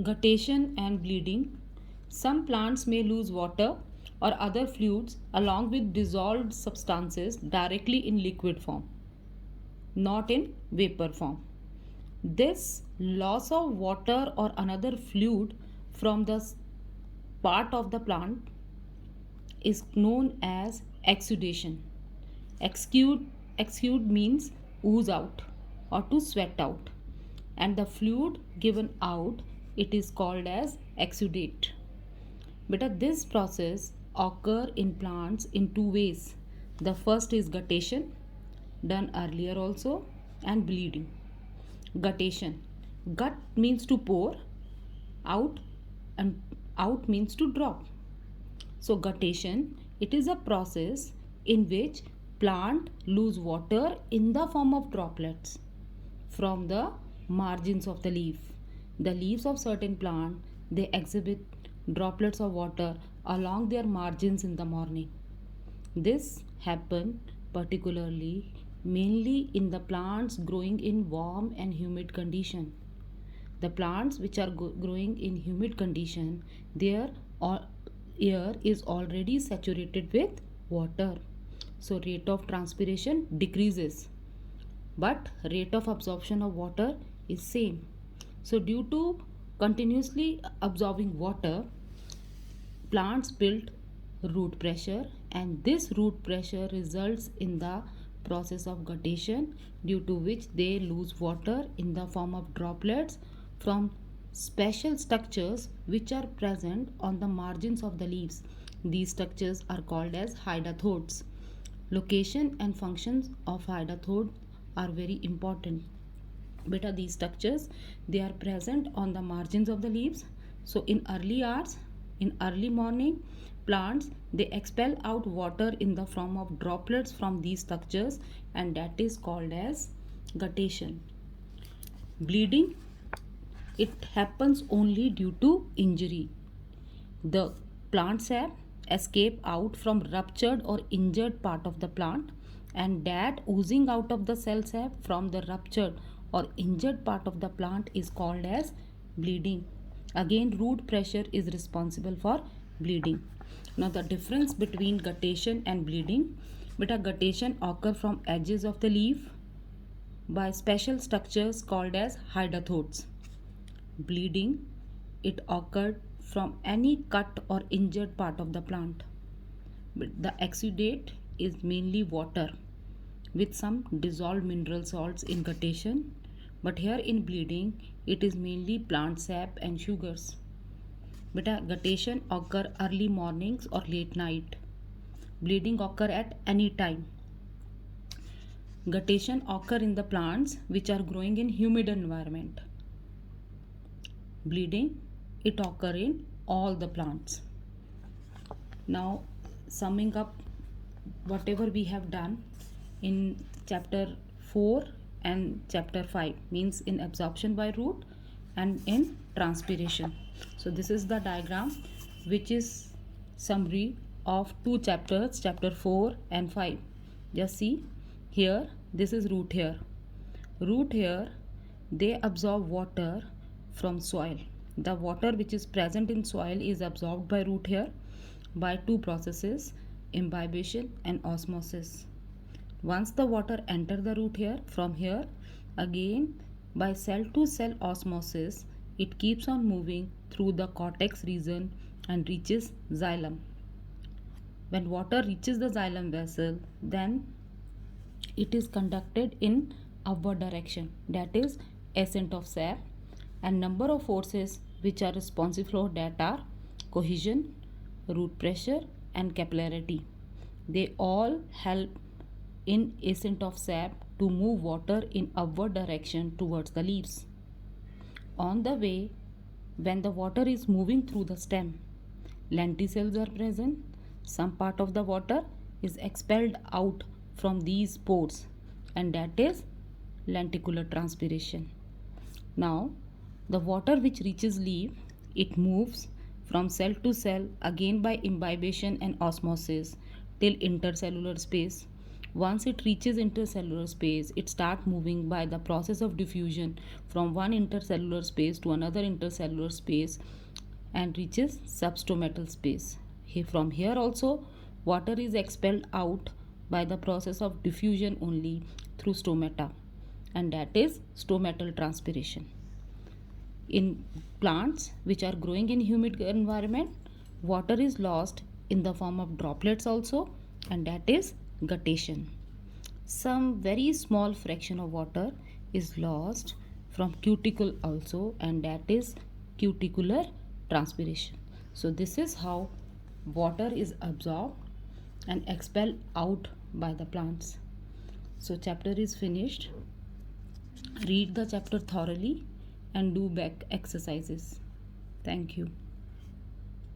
Guttation and bleeding. Some plants may lose water or other fluids along with dissolved substances directly in liquid form, not in vapor form. This loss of water or another fluid from the part of the plant is known as exudation. Exude, exude means ooze out or to sweat out, and the fluid given out it is called as exudate. But this process occur in plants in two ways. The first is guttation, done earlier also, and bleeding. Guttation. Gut means to pour out, and out means to drop. So guttation, it is a process in which plant lose water in the form of droplets from the margins of the leaf. The leaves of certain plant, they exhibit droplets of water along their margins in the morning. This happen particularly mainly in the plants growing in warm and humid condition. The plants which are growing in humid condition, their air is already saturated with water, so rate of transpiration decreases, but rate of absorption of water is same. So due to continuously absorbing water, plants build root pressure, and this root pressure results in the process of guttation, due to which they lose water in the form of droplets from special structures which are present on the margins of the leaves. These structures are called as hydatodes. Location and functions of hydathode are very important. Beta, these structures, they are present on the margins of the leaves. So in early hours, in early morning, plants, they expel out water in the form of droplets from these structures, and that is called as guttation. Bleeding, it happens only due to injury. The plant sap escape out from ruptured or injured part of the plant, and that oozing out of the cell sap from the ruptured or injured part of the plant is called as bleeding. Again, root pressure is responsible for bleeding. Now the difference between guttation and bleeding. Beta, guttation occur from edges of the leaf by special structures called as hydathodes. Bleeding, it occurred from any cut or injured part of the plant. But the exudate is mainly water with some dissolved mineral salts in guttation, but here in bleeding it is mainly plant sap and sugars. But guttation occur early mornings or late night. Bleeding occur at any time. Guttation occur in the plants which are growing in humid environment. Bleeding, it occur in all the plants. Now summing up whatever we have done in chapter 4 and chapter 5, means in absorption by root and in transpiration. So this is the diagram which is summary of two chapters, chapter 4 and 5. Just see here, this is root hair. Root hair, they absorb water from soil. The water which is present in soil is absorbed by root hair by two processes, imbibition and osmosis. Once the water enter the root hair, from here again by cell to cell osmosis, it keeps on moving through the cortex region and reaches xylem. When water reaches the xylem vessel, then it is conducted in upward direction, that is ascent of sap, and number of forces which are responsive for that are cohesion, root pressure and capillarity. They all help in ascent of sap to move water in upward direction towards the leaves. On the way, when the water is moving through the stem, lenticels are present. Some part of the water is expelled out from these pores, and that is lenticular transpiration. Now the water which reaches leaf, it moves from cell to cell again by imbibition and osmosis till intercellular space. Once it reaches intercellular space, it starts moving by the process of diffusion from one intercellular space to another intercellular space and reaches substomatal space. From here also, water is expelled out by the process of diffusion only through stomata, and that is stomatal transpiration. In plants which are growing in humid environment, water is lost in the form of droplets also, and that is guttation. Some very small fraction of water is lost from cuticle also, and that is cuticular transpiration. So this is how water is absorbed and expelled out by the plants. So chapter is finished. Read the chapter thoroughly and do back exercises. Thank you.